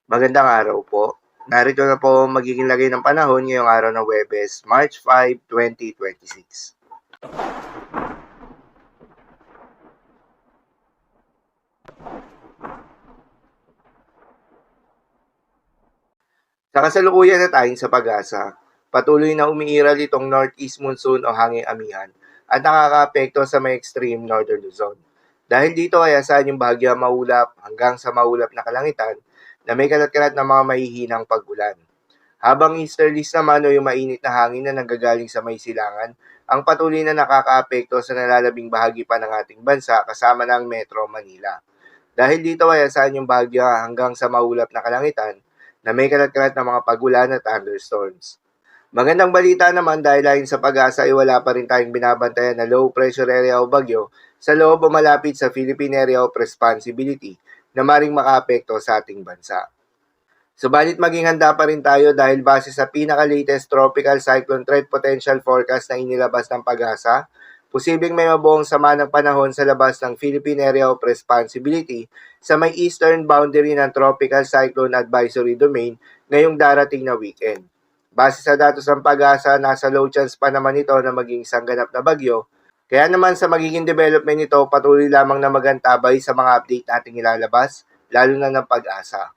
Magandang araw po. Narito na po ang magiging lagay ng panahon ngayong araw ng Huwebes, March 5, 2026. Sa kasalukuyan na tayong sa pag-asa, patuloy na umiiral itong northeast monsoon o hanging amihan at nakakaapekto sa may extreme northern Luzon. Dahil dito ay asahan yung bahagya maulap hanggang sa maulap na kalangitan na may kalat-kalat na mga mahihinang pag-ulan. Habang easterlies naman o yung mainit na hangin na nanggagaling sa may silangan, ang patuloy na nakakaapekto sa nalalabing bahagi pa ng ating bansa kasama ng Metro Manila. Dahil dito ay asahan yung bahagya hanggang sa maulap na kalangitan na may kalat-kalat na mga pagulan at thunderstorms. Magandang balita naman dahil ayon sa pag-asa ay wala pa rin tayong binabantayan na low pressure area o bagyo sa loob o malapit sa Philippine Area of Responsibility na maring makaapekto sa ating bansa. Subalit maging handa pa rin tayo dahil base sa pinaka-latest Tropical Cyclone Threat Potential Forecast na inilabas ng pag-asa, posibleng may mabuong sama ng panahon sa labas ng Philippine Area of Responsibility sa may eastern boundary ng Tropical Cyclone Advisory Domain ngayong darating na weekend. Base sa datos ng pag-asa, nasa low chance pa naman ito na maging isang ganap na bagyo, kaya naman sa magiging development nito, patuloy lamang na magantabay sa mga update nating ilalabas, lalo na ng pag-asa.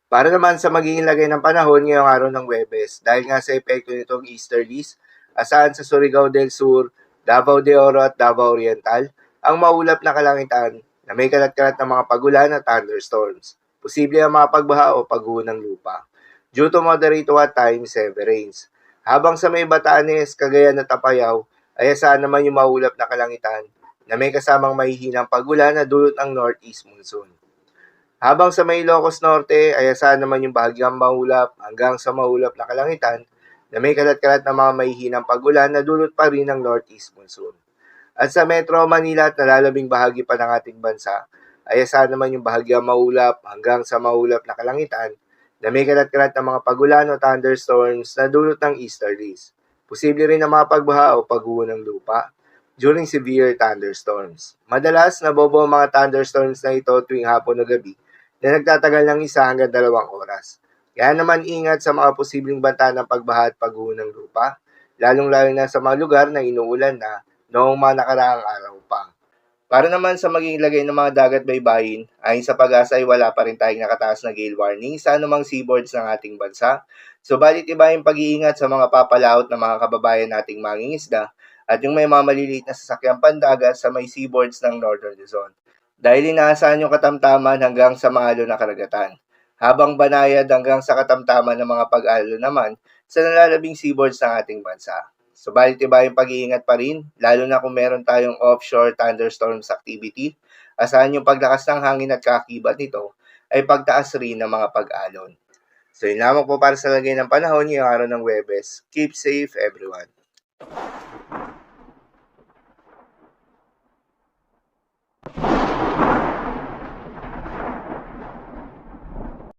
Para naman sa magiging lagay ng panahon ngayong araw ng Huwebes, dahil nga sa epekto nitong easterlies, asahan sa Surigao del Sur, Davao de Oro at Davao Oriental, ang maulap na kalangitan na may kalat-kalat na mga pagulan at thunderstorms. Posible ang mga pagbaha o pagguho ng lupa. Due to moderate to at times heavy rains. Habang sa may Batanes, Cagayan at Apayao, ay asahan naman yung maulap na kalangitan na may kasamang mahihinang pagulan na dulot ng northeast monsoon. Habang sa may Ilocos Norte ay asahan naman yung bahagyang maulap hanggang sa maulap na kalangitan na may kalat-kalat na mga mahihinang pagulan na dulot pa rin ng northeast monsoon. At sa Metro Manila at nalalabing bahagi pa ng ating bansa ay asahan naman yung bahagyang maulap hanggang sa maulap na kalangitan na may kalat-kalat na mga pagulan o thunderstorms na dulot ng easterlies. Posible rin na mga pagbaha o pagguho ng lupa during severe thunderstorms. Madalas nabobo ang mga thunderstorms na ito tuwing hapon o gabi na nagtatagal ng 1 hanggang 2 oras. Kaya naman ingat sa mga posibleng banta ng pagbaha at pagguho ng lupa, lalong-lalo na sa mga lugar na inuulan na noong mga nakaraang araw pa. Para naman sa maging lagay ng mga dagat baybayin, ayon sa pag-asa ay wala pa rin tayong nakataas na gale warning sa anumang seaboards ng ating bansa. Subalit iba yung pag-iingat sa mga papalaot ng mga kababayan nating mangingisda at yung may mga maliliit na sasakyang pandagat sa may seaboards ng Northern Luzon. Dahil inaasahan yung katamtaman hanggang sa maalo na karagatan, habang banayad hanggang sa katamtaman ng mga pag-alo naman sa nalalabing seaboards ng ating bansa. Subalit iba yung pag-iingat pa rin, lalo na kung meron tayong offshore thunderstorms activity, asahan yung paglakas ng hangin at kakibat nito ay pagtaas rin ng mga pag-alon. So yun lamang po para sa lagay ng panahon ngayong araw ng Huwebes. Keep safe everyone.